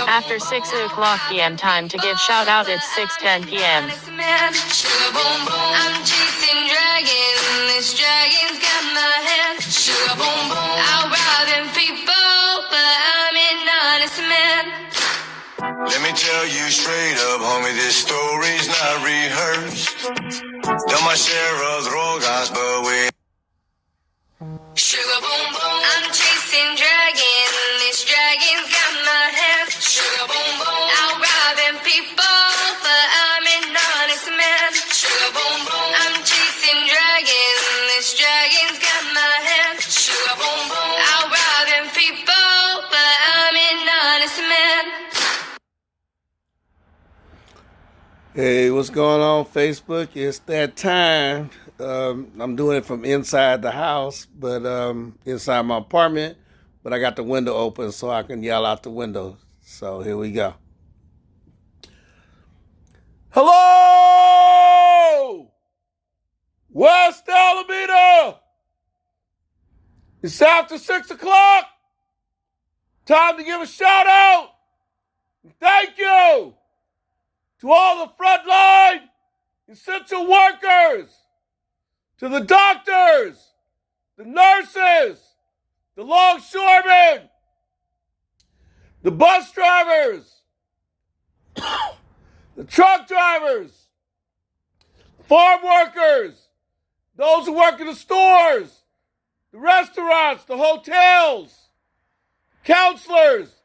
After 6 o'clock p.m. time to give shout out, it's 6:10 p.m. I'm chasing dragons, this dragon's got my head. Sugar boom boom, I'm robbing people, but I'm an honest man. Let me tell you straight up, homie, this story's not rehearsed. Done my share of drogas, but we sugar boom boom, I'm chasing dragons, this dragon's got my head. Sugar boom boom, I'm robbing people, but I'm an honest man. Sugar boom boom, I'm chasing dragons, this dragon's got my head. Sugar boom boom, I'm robbing people, but I'm an honest man. Hey, what's going on, Facebook? It's that time. I'm doing it from inside the house, but inside my apartment, but I got the window open so I can yell out the window. So here we go. Hello! West Alameda! It's after 6 o'clock. Time to give a shout out. Thank you to all the frontline essential workers, to the doctors, the nurses, the longshoremen, the bus drivers, the truck drivers, farm workers, those who work in the stores, the restaurants, the hotels, counselors,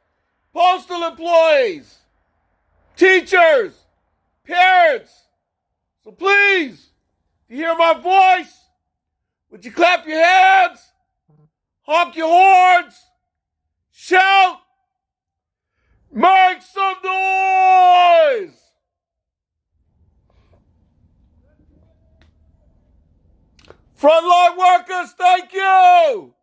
postal employees, teachers, parents. So please, if you hear my voice, would you clap your hands, honk your horns, shout, make some noise? Frontline workers, thank you.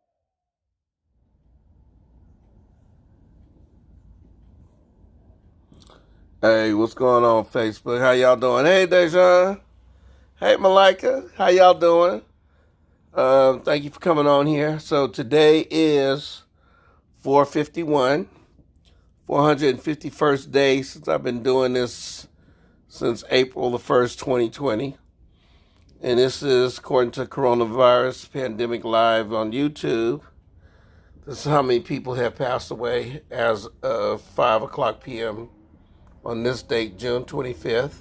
Hey, what's going on, Facebook? How y'all doing? Hey, Dejan. Hey, Malika. How y'all doing? Thank you for coming on here. So today is 451, 451st day since I've been doing this since April the 1st, 2020. And this is according to Coronavirus Pandemic Live on YouTube. This is how many people have passed away as of 5 o'clock p.m. on this date, June 25th.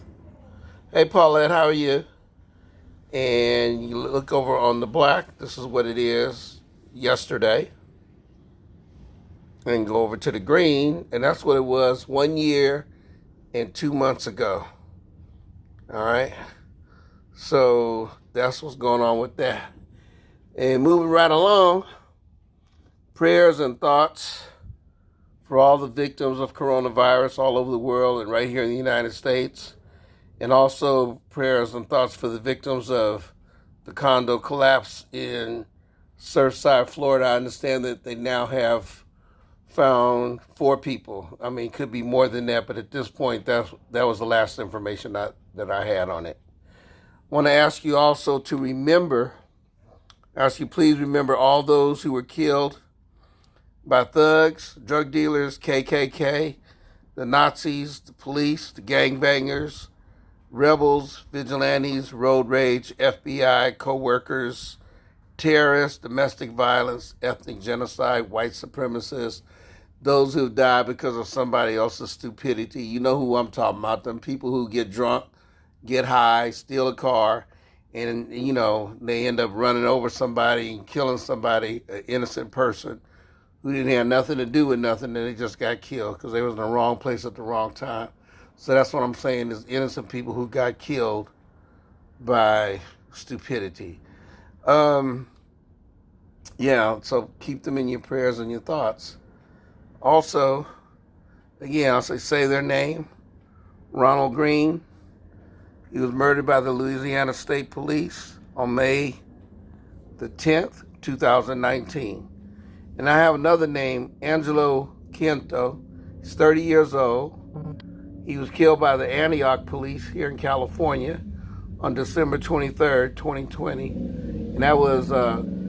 Hey, Paulette, how are you? And you look over on the black. This is what it is yesterday. And go over to the green, and that's what it was 1 year and 2 months ago. All right? So that's what's going on with that. And moving right along, prayers and thoughts for all the victims of coronavirus all over the world and right here in the United States. And also prayers and thoughts for the victims of the condo collapse in Surfside, Florida. I understand that they now have found 4 people. I mean, could be more than that, but at this point, that was the last information that I had on it. I want to ask you also to please remember all those who were killed by thugs, drug dealers, KKK, the Nazis, the police, the gangbangers, rebels, vigilantes, road rage, FBI, co-workers, terrorists, domestic violence, ethnic genocide, white supremacists, those who died because of somebody else's stupidity. You know who I'm talking about, them people who get drunk, get high, steal a car, and, you know, they end up running over somebody and killing somebody, an innocent person who didn't have nothing to do with nothing, and they just got killed because they was in the wrong place at the wrong time. So that's what I'm saying, is innocent people who got killed by stupidity. Yeah, so keep them in your prayers and your thoughts. Also, again, I'll say their name. Ronald Green. He was murdered by the Louisiana State Police on May the 10th, 2019. And I have another name, Angelo Quinto. He's 30 years old. He was killed by the Antioch Police here in California on December 23rd, 2020. And that was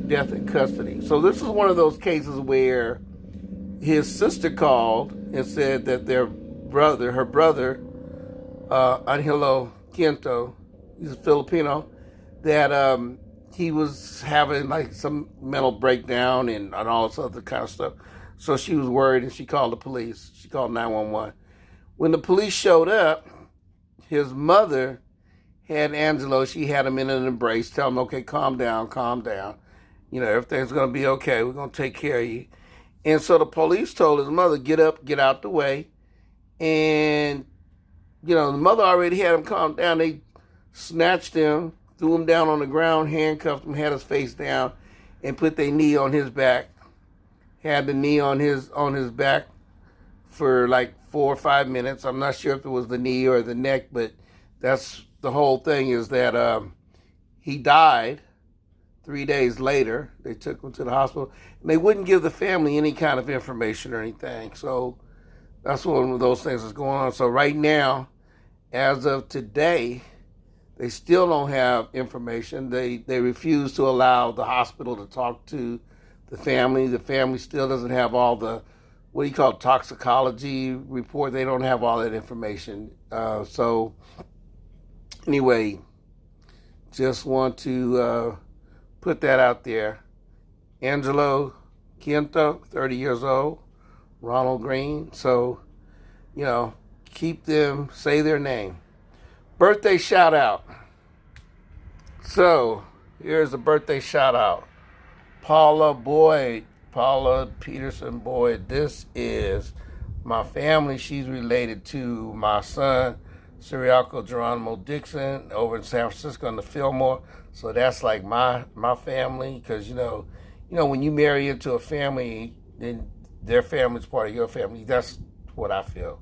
death in custody. So this is one of those cases where his sister called and said that her brother, Angelo Quinto, he's a Filipino, that he was having like some mental breakdown and all this other kind of stuff. So she was worried and she called the police. She called 911. When the police showed up, his mother had Angelo. She had him in an embrace, tell him, okay, calm down, calm down. You know, everything's going to be okay. We're going to take care of you. And so the police told his mother, get up, get out the way. And, you know, the mother already had him calm down. They snatched him, threw him down on the ground, handcuffed him, had his face down, and put their knee on his back. Had the knee on his back for like 4 or 5 minutes. I'm not sure if it was the knee or the neck, but that's the whole thing, is that he died 3 days later. They took him to the hospital, and they wouldn't give the family any kind of information or anything. So that's one of those things that's going on. So right now, as of today, they still don't have information. They refuse to allow the hospital to talk to the family. The family still doesn't have all the, what do you call it, toxicology report. They don't have all that information. So anyway, just want to put that out there. Angelo Quinto, 30 years old. Ronald Green. So, you know, keep them, say their name. Birthday shout out. So, here's a birthday shout out. Paula Peterson Boyd. This is my family. She's related to my son, Ciriaco Geronimo Dixon, over in San Francisco in the Fillmore. So that's like my family, because you know, when you marry into a family, then their family's part of your family. That's what I feel.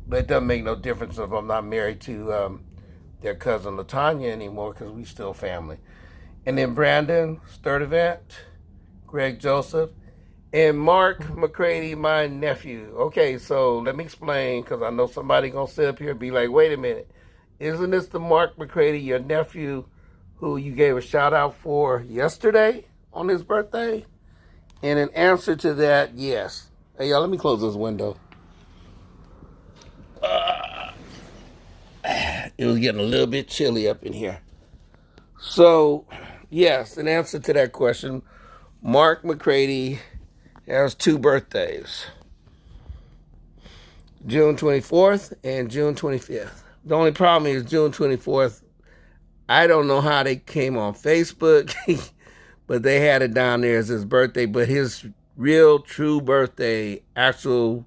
But it doesn't make no difference if I'm not married to their cousin LaTanya anymore, because we still family. And then Brandon Sturdivant, Greg Joseph, and Mark McCready, my nephew. Okay, so let me explain, because I know somebody going to sit up here and be like, wait a minute. Isn't this the Mark McCready, your nephew, who you gave a shout out for yesterday on his birthday? And in answer to that, yes. Hey, y'all, let me close this window. It was getting a little bit chilly up in here. So, yes, in answer to that question, Mark McCready has 2 birthdays. June 24th and June 25th. The only problem is June 24th, I don't know how they came on Facebook, but they had it down there as his birthday. But his real, true birthday, actual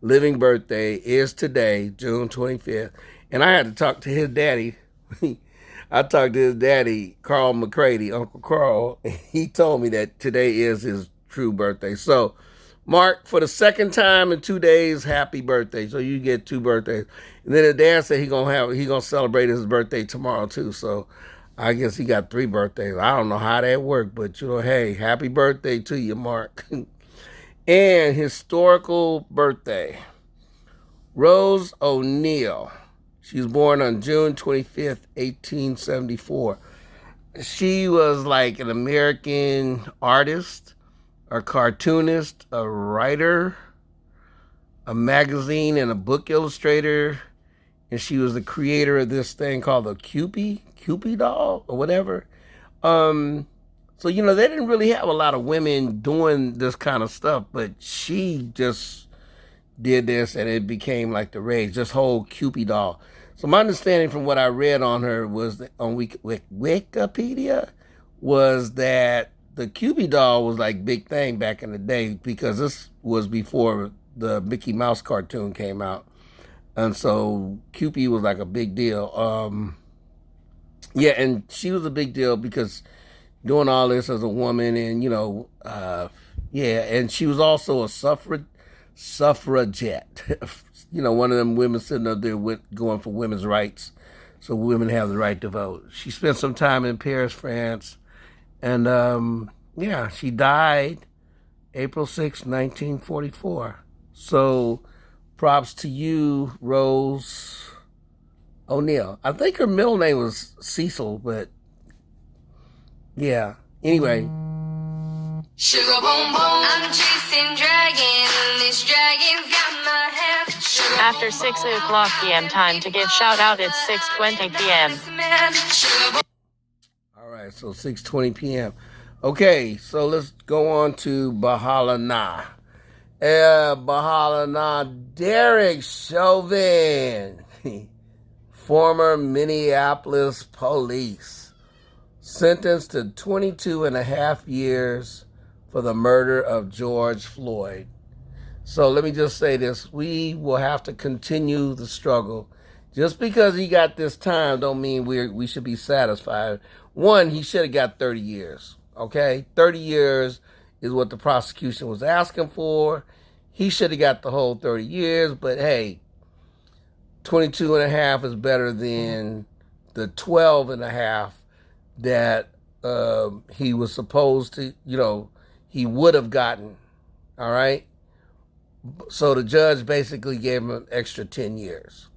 living birthday, is today, June 25th. And I had to talk to his daddy. I talked to his daddy, Carl McCready, Uncle Carl. And he told me that today is his true birthday. So, Mark, for the second time in 2 days, happy birthday. So you get 2 birthdays. And then his dad said he gonna celebrate his birthday tomorrow too. So I guess he got 3 birthdays. I don't know how that worked, but you know, hey, happy birthday to you, Mark. And historical birthday, Rose O'Neal. She was born on June 25th, 1874. She was like an American artist, a cartoonist, a writer, a magazine and a book illustrator, and she was the creator of this thing called the Cupid doll or whatever. So, you know, they didn't really have a lot of women doing this kind of stuff, but she just did this and it became like the rage, this whole Cupid doll. So my understanding from what I read on her was that on Wikipedia was that the Cupid doll was like big thing back in the day, because this was before the Mickey Mouse cartoon came out. And so Cupid was like a big deal. Yeah, and she was a big deal because doing all this as a woman, and, you know, yeah, and she was also a suffragette. You know, one of them women sitting up there going for women's rights, so women have the right to vote. She spent some time in Paris, France, and yeah, she died April 6, 1944. So props to you, Rose O'Neal. I think her middle name was Cecil, but yeah. Anyway. Sugar boom boom, I'm chasing dragon. This dragon's got my After 6 o'clock p.m. time to give shout out, it's 6:20 p.m. All right, so 6:20 p.m. Okay, so let's go on to BAHALA NA. BAHALA NA. Derek Chauvin, former Minneapolis police, sentenced to 22 and a half years for the murder of George Floyd. So let me just say this. We will have to continue the struggle. Just because he got this time don't mean we should be satisfied. One, he should have got 30 years, okay? 30 years is what the prosecution was asking for. He should have got the whole 30 years, but hey, 22 and a half is better than the 12 and a half that he was supposed to, he would have gotten, all right? So the judge basically gave him an extra 10 years.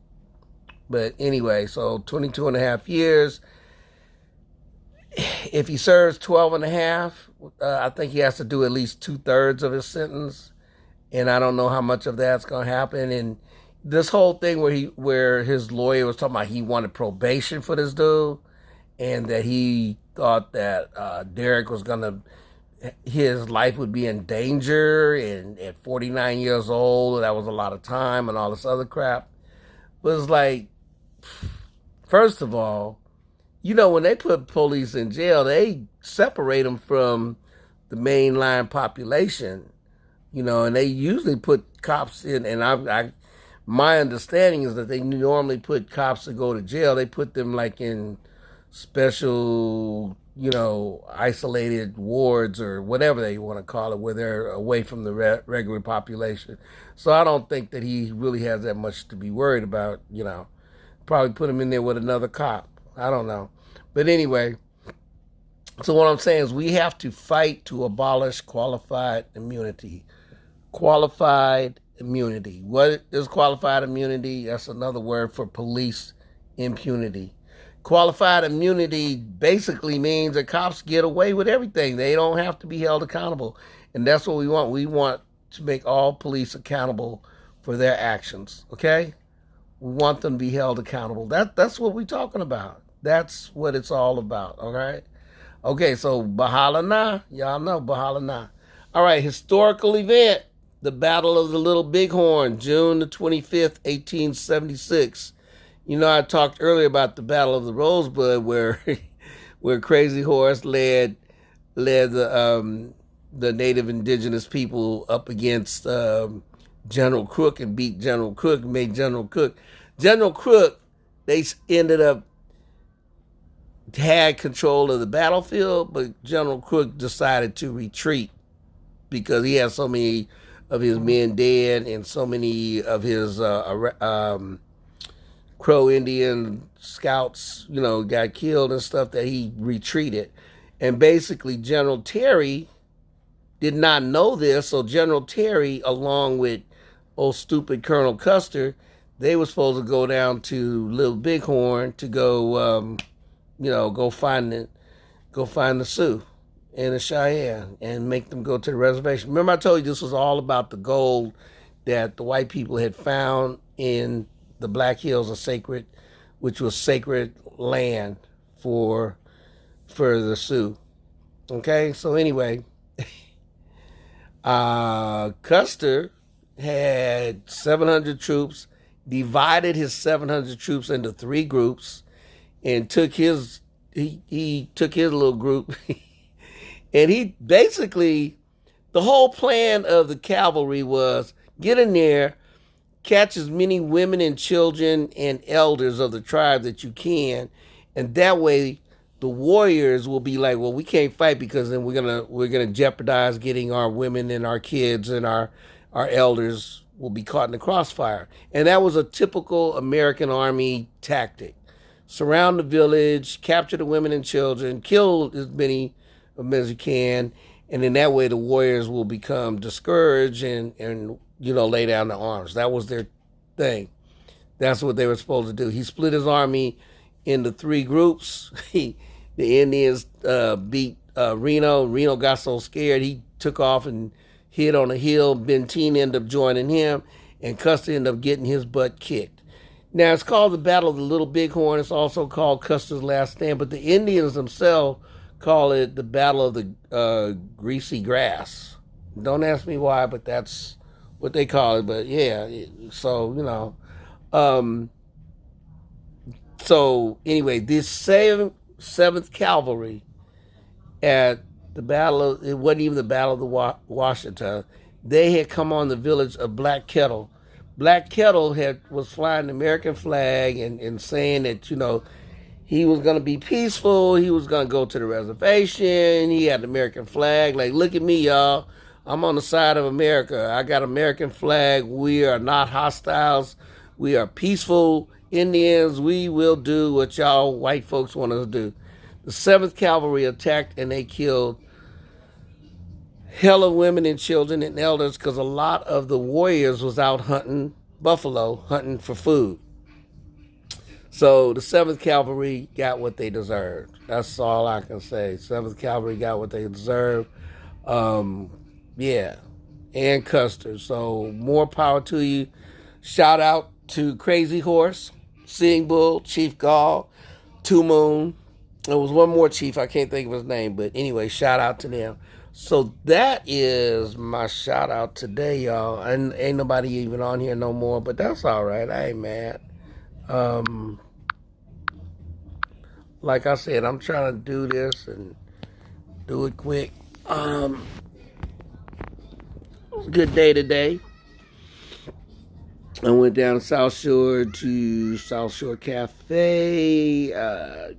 But anyway, so 22 and a half years. If he serves 12 and a half, I think he has to do at least 2/3 of his sentence. And I don't know how much of that's going to happen. And this whole thing where his lawyer was talking about he wanted probation for this dude and that he thought that Derek was going to, his life would be in danger, and at 49 years old, that was a lot of time and all this other crap. Was like, first of all, when they put police in jail, they separate them from the mainline population, and they usually put cops in, and my understanding is that they normally put cops to go to jail. They put them like in special, isolated wards or whatever they want to call it, where they're away from the regular population. So I don't think that he really has that much to be worried about, Probably put him in there with another cop. I don't know. But anyway, so what I'm saying is we have to fight to abolish qualified immunity. Qualified immunity. What is qualified immunity? That's another word for police impunity. Qualified immunity basically means that cops get away with everything. They don't have to be held accountable. And that's what we want. We want to make all police accountable for their actions, okay? We want them to be held accountable. That's what we're talking about. That's what it's all about, all right? Okay, so BAHALA NA. Y'all know BAHALA NA. All right, historical event. The Battle of the Little Bighorn, June the 25th, 1876. I talked earlier about the Battle of the Rosebud, where Crazy Horse led the native indigenous people up against General Crook and beat General Crook, made General Crook. General Crook, they ended up had control of the battlefield, but General Crook decided to retreat because he had so many of his men dead and so many of his Crow Indian scouts, got killed and stuff, that he retreated. And basically General Terry did not know this, so General Terry, along with old stupid Colonel Custer, they were supposed to go down to Little Bighorn to go, go find the Sioux and the Cheyenne and make them go to the reservation. Remember I told you this was all about the gold that the white people had found in the Black Hills of which was sacred land for the Sioux. Okay, so anyway, Custer had 700 troops, divided his 700 troops into 3 groups, and took his little group, and he basically, the whole plan of the cavalry was get in there, catch as many women and children and elders of the tribe that you can, and that way the warriors will be like, well, we can't fight because then we're gonna jeopardize getting our women and our kids, and our elders will be caught in the crossfire. And that was a typical American Army tactic. Surround the village, capture the women and children, kill as many of them as you can, and in that way the warriors will become discouraged and lay down their arms. That was their thing. That's what they were supposed to do. He split his army into 3 groups. The Indians beat Reno. Reno got so scared he took off and hid on a hill. Benteen ended up joining him. and Custer ended up getting his butt kicked. Now, it's called the Battle of the Little Bighorn. It's also called Custer's Last Stand, but the Indians themselves call it the Battle of the Greasy Grass. Don't ask me why, but that's what they call it. But yeah, so, so anyway, this 7th Cavalry at the Battle of, it wasn't even the Battle of the Washita. They had come on the village of Black Kettle. Black Kettle was flying the American flag and saying that, he was going to be peaceful. He was going to go to the reservation. He had the American flag. Like, look at me, y'all. I'm on the side of America. I got American flag. We are not hostiles. We are peaceful Indians. We will do what y'all white folks want us to do. The 7th Cavalry attacked and they killed hell of women and children and elders because a lot of the warriors was out hunting buffalo, hunting for food. So the 7th Cavalry got what they deserved. That's all I can say. 7th Cavalry got what they deserved. Yeah. And Custer. So more power to you. Shout out to Crazy Horse, Sing Bull, Chief Gall, Two Moon. There was one more chief. I can't think of his name. But anyway, shout out to them. So that is my shout out today, y'all. And ain't nobody even on here no more. But that's all right. I ain't mad. Like I said, I'm trying to do this and do it quick. It was a good day today. I went down South Shore to South Shore Cafe.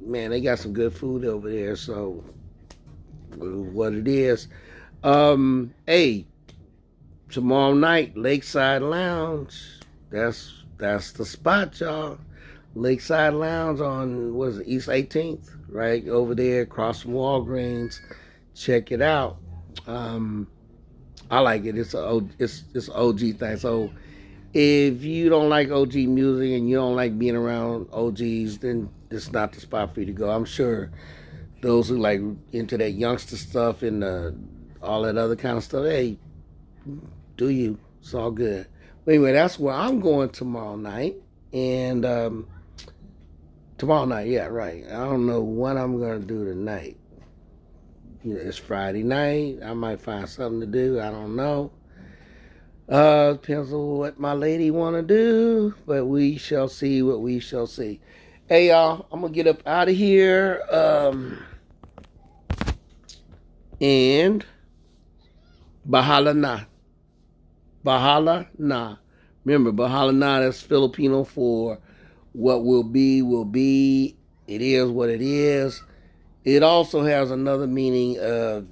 Man, they got some good food over there, so what it is. Hey, tomorrow night, Lakeside Lounge. That's the spot, y'all. Lakeside Lounge on, what is it, East 18th? Right over there, across from Walgreens. Check it out. I like it. It's an OG thing. So if you don't like OG music and you don't like being around OGs, then it's not the spot for you to go. I'm sure those who like into that youngster stuff and all that other kind of stuff, hey, do you. It's all good. But anyway, that's where I'm going tomorrow night. And tomorrow night, yeah, right. I don't know what I'm going to do tonight. It's Friday night. I might find something to do. I don't know. Depends on what my lady want to do. But we shall see what we shall see. Hey, y'all, I'm going to get up out of here. And Bahala Na. Bahala Na. Remember, Bahala Na, that's Filipino for what will be, will be. It is what it is. It also has another meaning of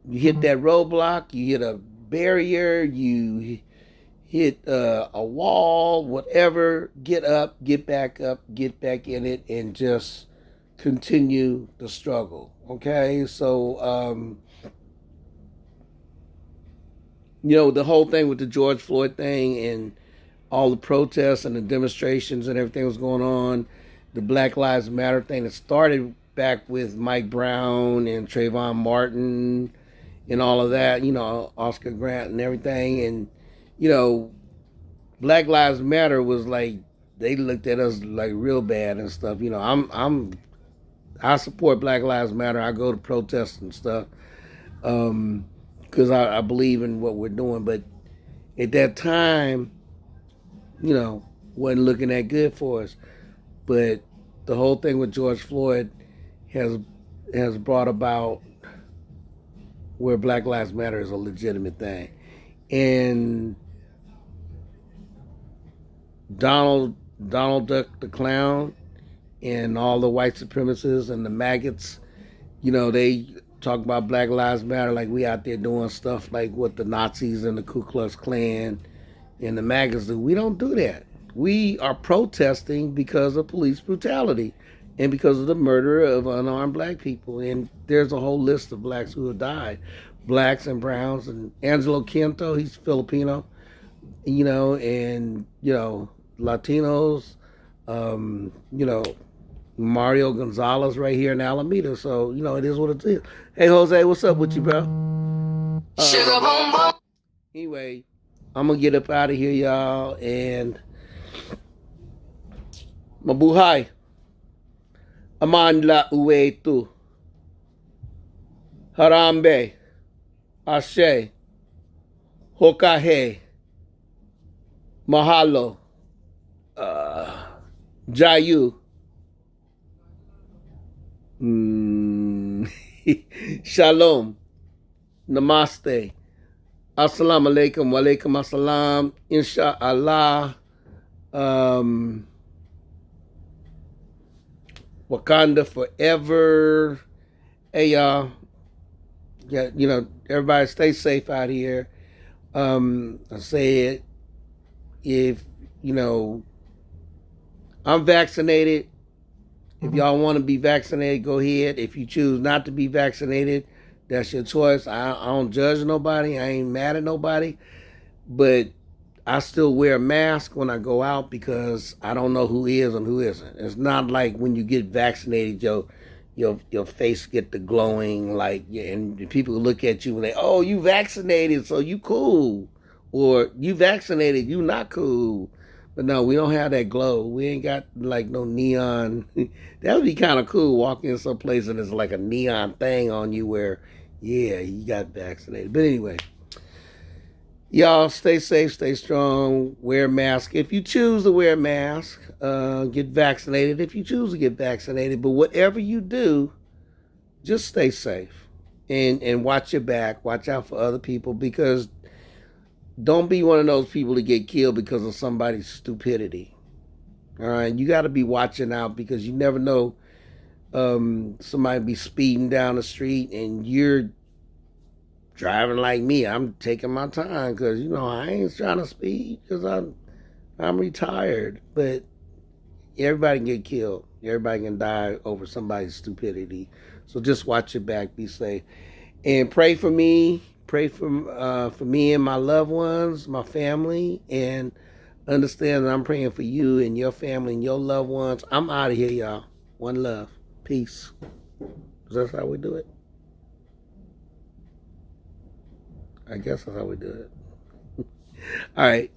you hit that roadblock, you hit a barrier, you hit a wall, whatever, get up, get back in it, and just continue the struggle. Okay? So, the whole thing with the George Floyd thing and all the protests and the demonstrations and everything was going on, the Black Lives Matter thing that started back with Mike Brown and Trayvon Martin and all of that, Oscar Grant and everything. And, Black Lives Matter was like, they looked at us like real bad and stuff. I support Black Lives Matter. I go to protests and stuff because I believe in what we're doing. But at that time, wasn't looking that good for us. But the whole thing with George Floyd has brought about where Black Lives Matter is a legitimate thing. And Donald Duck the Clown and all the white supremacists and the maggots, they talk about Black Lives Matter like we out there doing stuff like what the Nazis and the Ku Klux Klan and the maggots do. We don't do that. We are protesting because of police brutality and because of the murder of unarmed black people. And there's a whole list of blacks who have died. Blacks and browns. And Angelo Quinto, he's Filipino, and, Latinos, Mario Gonzalez right here in Alameda. So, it is what it is. Hey, Jose, what's up with you, bro? Sugar boom boom. Anyway, I'm gonna get up out of here, y'all, and mabuhay. Amandla uwetu. Harambe. Ashe. Hokahe. Mahalo. Jayu. Shalom. Namaste. Assalamu alaikum. Wa alaikum assalam. Insha'Allah. Wakanda forever. Hey, y'all. Yeah, everybody stay safe out here. I said, if, I'm vaccinated. If y'all want to be vaccinated, go ahead. If you choose not to be vaccinated, that's your choice. I don't judge nobody. I ain't mad at nobody. But I still wear a mask when I go out because I don't know who is and who isn't. It's not like when you get vaccinated, your face get the glowing, and people look at you and they, oh, you vaccinated, so you cool. Or you vaccinated, you not cool. But no, we don't have that glow. We ain't got no neon. That would be kind of cool, walking in some place and there's like a neon thing on you where, yeah, you got vaccinated. But anyway, y'all stay safe, stay strong, wear a mask. If you choose to wear a mask, get vaccinated if you choose to get vaccinated. But whatever you do, just stay safe and watch your back. Watch out for other people, because don't be one of those people that get killed because of somebody's stupidity. All right, you got to be watching out, because you never know. Somebody be speeding down the street and you're driving like me. I'm taking my time because I ain't trying to speed because I'm retired. But everybody can get killed. Everybody can die over somebody's stupidity. So just watch your back. Be safe, and pray for me. Pray for me and my loved ones, my family, and understand that I'm praying for you and your family and your loved ones. I'm out of here, y'all. One love. Peace. That's how we do it. I guess that's how we do it. All right.